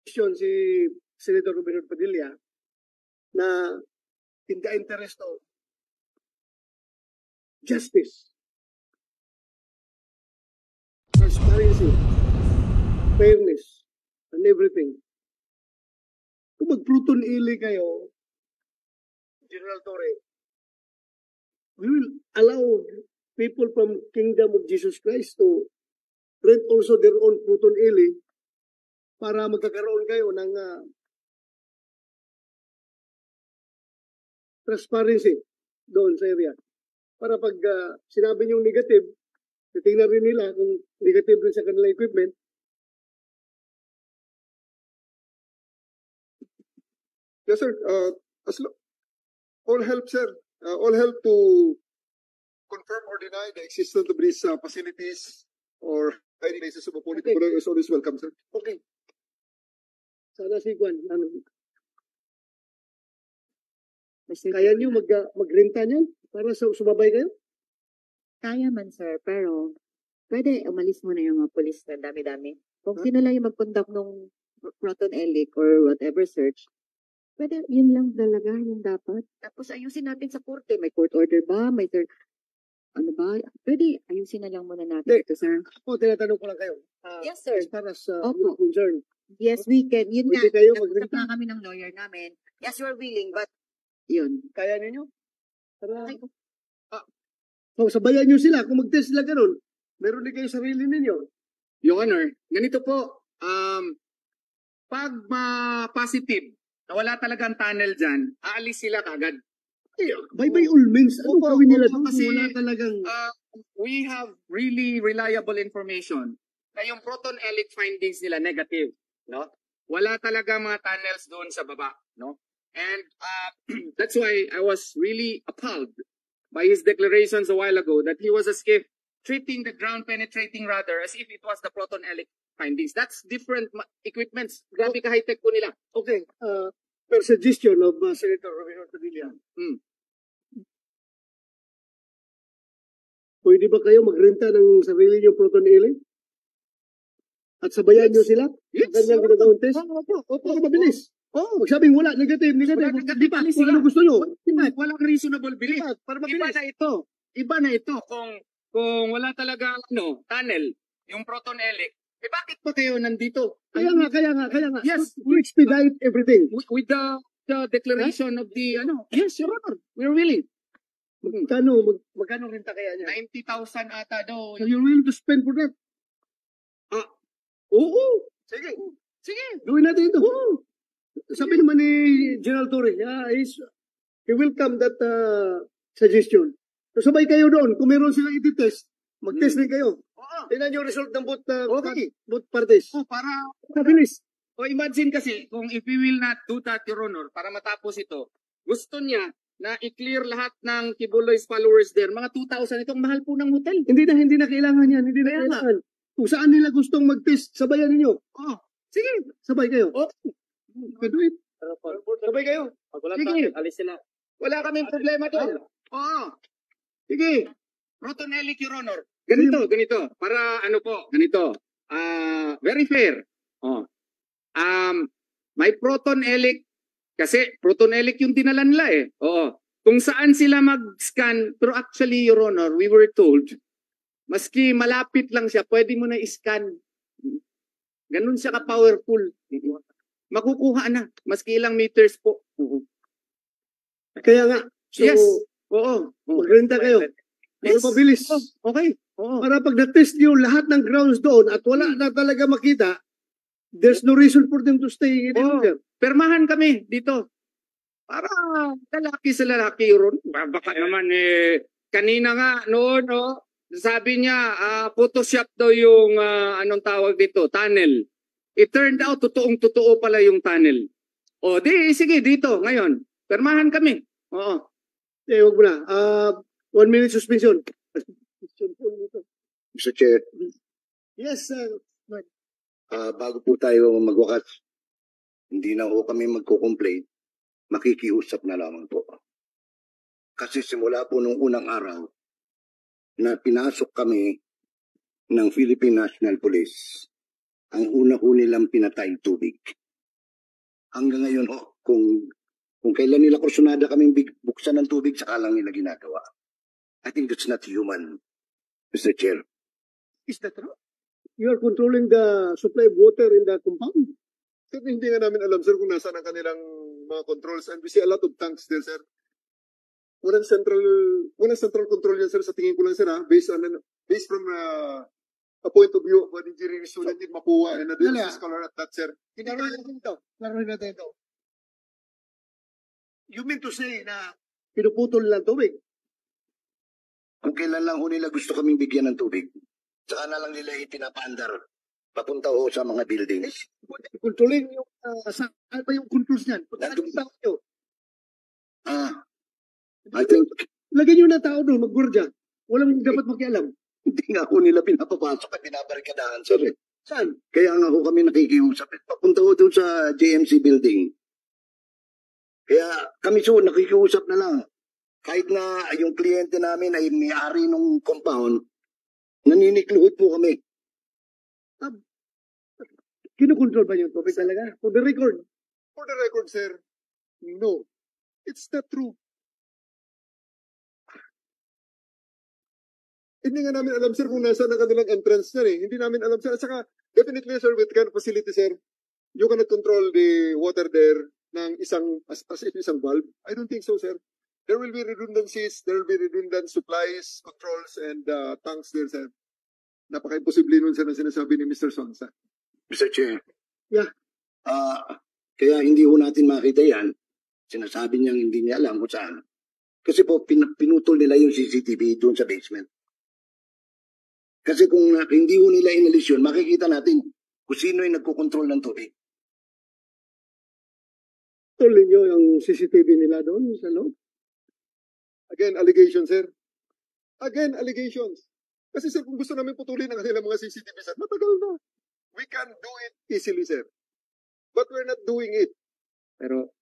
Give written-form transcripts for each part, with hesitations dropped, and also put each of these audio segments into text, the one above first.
si Senator Robert Padilla na in the interest of justice, transparency, fairness, and everything. Kung mag-Pluton ili kayo, General Torre, we will allow people from Kingdom of Jesus Christ to rent also their own Pluton ili para magkakaroon kayo ng transparency doon sa area. Para pag sinabi niyong negative, titingnan rin nila kung negative rin sa kanilang equipment. Yes, sir. All help, sir. All help to confirm or deny the existence of these facilities or hiding places of a political is always welcome, sir. Okay. Sana si Juan, kaya niyo magrenta niyan para sumabay kayo? Kaya man, sir, pero pwede umalis muna yung mga polis na dami-dami. Kung sino lang yung mag-conduct ng Proton Elic or whatever search, pwede, yun lang talaga yung dapat. Tapos ayusin natin sa korte. May court order ba? May ano ba? Pwede, ayusin na lang muna natin ito, sir. Ako, tinatanong ko lang kayo. Yes, sir. As far as Opo. concern. Yes, we can. Yun Pwede nga, kayo nag-usap na kami ng lawyer namin. Yes, we're willing, but yun. Kaya ninyo? Para, Ay, sabayan nyo sila. Kung mag-test sila ganun, meron din kayo sarili ninyo. Your Honor, ganito po, pag ma-positive na wala talagang tunnel dyan, aalis sila kagad. By all means, ano Opo, gawin nila opo, doon kasi, kung wala talagang... we have really reliable information na yung Proton Elic findings nila negative, no? Wala talaga mga tunnels doon sa baba, no? And that's why I was really appalled by his declarations a while ago that he was as if treating the ground penetrating radar as if it was the Proton Elic findings. That's different equipments. Grabe ka high-tech po nila. Okay, per suggestion of Senator Robert Padilla. Pwede ba kayo magrenta ng sarili niyong Proton Eli? At sabayan niyo sila? Yes. Kanyang ginagawang test? Opo. Mabilis. Magsabing wala, negative. Wala, Di ba? negative Kung ano gusto nyo. Walang reasonable belief. Para Iba mabilis. na ito. Iba na ito kung wala talaga tunnel, yung Proton Elic. Bakit pa kayo nandito? Kaya nga. Yes. To expedite everything. With the declaration of the yes, Your Honor, we're willing. Magkano renta kaya niya? 90,000 ata daw. So you're willing to spend for that? Oo. Sige. Gawin natin ito. Sabi naman ni General Torre, he welcome that suggestion. So sabay kayo doon. Kung meron silang i-test, mag-test rin kayo. Tingnan yung result ng both parties. Para mabilis. imagine kasi, kung if we will not do that, Your Honor, para matapos ito, gusto niya na i-clear lahat ng Kibuloy's followers there. Mga 2,000, itong mahal po ng hotel. Hindi na kailangan yan. Hindi na kailangan. Kung saan nila gustong mag-test, sabayan ninyo. Sige. Sabay kayo. Do it. Sabay kayo. Pag wala Sige. alis sila. Wala kaming problema doon. Sige. Proton Elic, Your Honor. Ganito. Para ganito. Very fair. May Proton Elic, kasi Proton Elic yung dinala nila eh. Kung saan sila mag-scan, pero actually, Your Honor, we were told, maski malapit lang siya, pwede mo na i-scan. Ganun siya ka-powerful. Makukuha na, maski ilang meters po. Kaya nga. So, Yes. Oo. magrenta kayo. Para mabilis. Okay. Para pag na-test nyo lahat ng grounds doon at wala na talaga makita, there's no reason for them to stay in there. Permahan kami dito. Para lalaki sa lalaki, Ron. Baka naman kanina nga noon, sabi niya, Photoshop daw yung, anong tawag dito, tunnel. It turned out, totoong-totoo pala yung tunnel. Sige, dito, ngayon. Permahan kami. Oo. Huwag mo na. 1 minute suspension. Mr. Chair, Yes, bago po tayo magwakas, hindi na ho kami magko-complain, makikiusap na lamang po. Kasi simula po nung unang araw na pinasok kami ng Philippine National Police, ang una ko nilang pinatay tubig. Hanggang ngayon ho, kung kailan nila kursunada kaming buksan ng tubig, saka lang nila ginagawa. I think that's not human, Mr. Chair. Is that true? You are controlling the supply of water in the compound. Sir, hindi nga namin alam, sir, kung nasaan ang kanilang mga controls. And we see a lot of tanks there, sir. Walang central control yan, sir, sa tingin ko lang, sir, based from a point of view of an engineering student in Mapua and a scholar at that, sir. Klaruhin natin ito. You mean to say na pinuputol lang tubig? Kung kailan lang ho nila gusto kaming bigyan ng tubig, saka na lang nila ipinapaandar papunta ho sa mga buildings. Kontrolin yung, saan ba yung controls niyan? Nandun- Saan yung tao nyo? I think Lagyan nyo na tao doon, mag-gordya. Walang dapat makialam. hindi nga ho nila pinapapasok at binabarikadahan, sir. Saan? Kaya nga ho kami nakikiusap. Papunta ho doon sa JMC building. Kaya kami nakikiusap na lang. Kahit na yung kliyente namin ay may-ari ng compound, naninikluhod po kami. Kinukontrol ba yung tubig talaga? For the record, For the record, sir, no. It's not true. Hindi nga namin alam, sir, kung nasaan ang kanilang entrance na eh. Hindi namin alam, sir. At saka, definitely, sir, with kind of facility, sir, you cannot control the water there ng as if isang valve. I don't think so, sir. There will be redundancies, there will be redundant supplies, controls, and tanks there, sir. Napaka-imposible nun, sir, na sinasabi ni Mr. Sonsa. Mr. Chair. Yeah. Kaya hindi ho natin makita yan. Sinasabi niyang hindi niya alam kung saan. Kasi po, pinutol nila yung CCTV doon sa basement. Kasi kung hindi ho nila inalis yun, makikita natin kung sino yung nagkokontrol ng tubig. tuloy nyo yung CCTV nila doon sa loob. Again, allegations, sir. Again, allegations. Kasi sir, kung gusto namin putulin ang kanilang mga CCTV, sir, matagal na. We can do it easily, sir. But we're not doing it. Pero,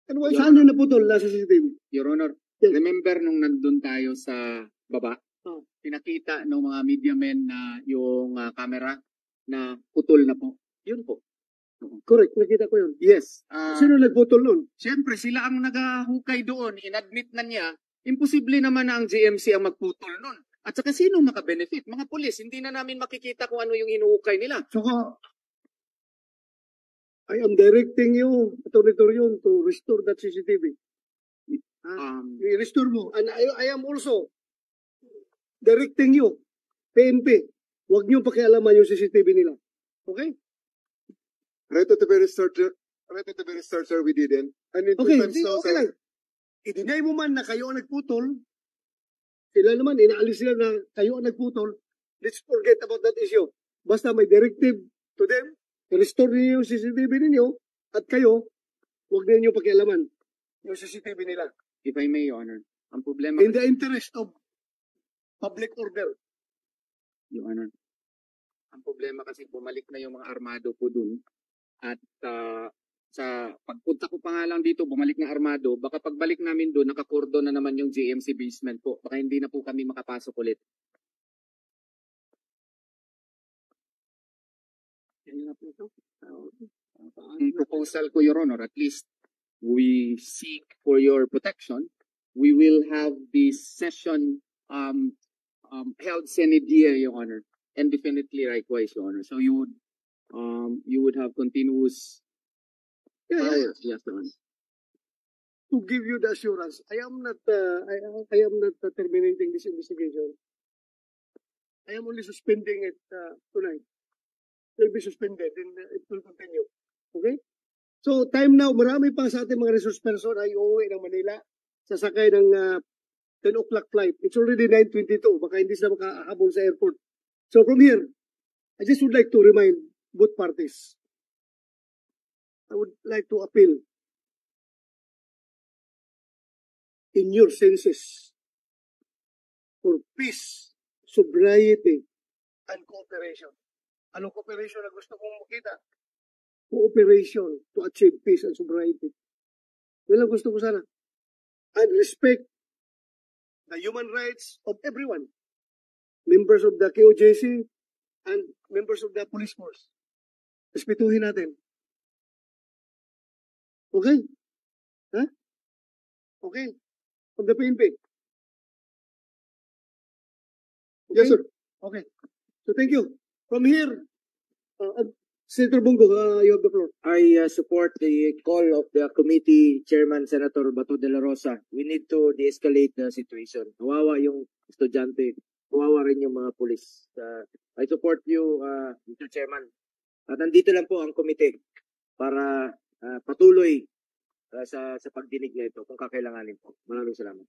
And why Saan nyo naputol na CCTV? Your Honor, Yes. remember nung nandun tayo sa baba, Oh. pinakita ng mga media men na yung camera na putol na po. Yun po. Correct, nakita ko yun. Yes. Sino nagputol nun? Siyempre, sila ang nagahukay doon. Inadmit na niya, imposible naman na ang GMC ang magputol nun. At saka sino makabenefit? Mga pulis, hindi na namin makikita kung ano yung hinuhukay nila. Saka, I am directing you, Atty. Torion, to restore that CCTV. I-restore mo. And I am also directing you, PNP, huwag niyo pakialaman yung CCTV nila. Okay? right at the very start, sir, we didn't. And in Okay, two times now, okay sir, lang. I-deny mo man na kayo ang nagputol, sila naman, inaalis sila na kayo ang nagputol, let's forget about that issue. Basta may directive to them, restore niyo yung CCTV ninyo, at kayo, huwag na niyo pakialaman yung CCTV nila. If I may, Your Honor, ang problema, In the interest of public order. Your Honor, ang problema kasi bumalik na yung mga armado po dun. At sa pagpunta ko pa nga lang dito, bumalik na armado. Baka pagbalik namin doon, nakakordon na naman yung GMC basement po. Baka hindi na po kami makapasok ulit. Yan na po ito. Ang proposal ko, Your Honor, at least we seek for your protection. We will have this session held sine die, Your Honor, and definitely likewise, Your Honor. So you would have continuous powers, yes, Your Honor. To give you the assurance, I am not terminating this investigation. I am only suspending it tonight. It will be suspended and it will continue. Okay? So, time now, marami pa sa ating mga resource person ay uuwi ng Manila. Sasakay ng 10 o'clock flight. It's already 9:22. Baka hindi sila makahabol sa airport. So, from here, I just would like to remind both parties. I would like to appeal in your senses for peace, sobriety, and cooperation. Anong cooperation na gusto kong makita? Cooperation to achieve peace and sobriety. Yun lang gusto ko sana. And respect the human rights of everyone. Members of the KOJC and members of the police force. Respetuhin natin. Okay? Huh? Okay. From the PNP. Yes, sir. Okay. So thank you. From here, Senator Bongo, you have the floor. I support the call of the committee chairman, Senator Bato de la Rosa. We need to de-escalate the situation. Kawawa yung estudyante, kawawa rin yung mga pulis. I support you, Mr. Chairman. At nandito lang po ang komite para patuloy sa pagdinig na ito kung kakailanganin po. Maraming salamat.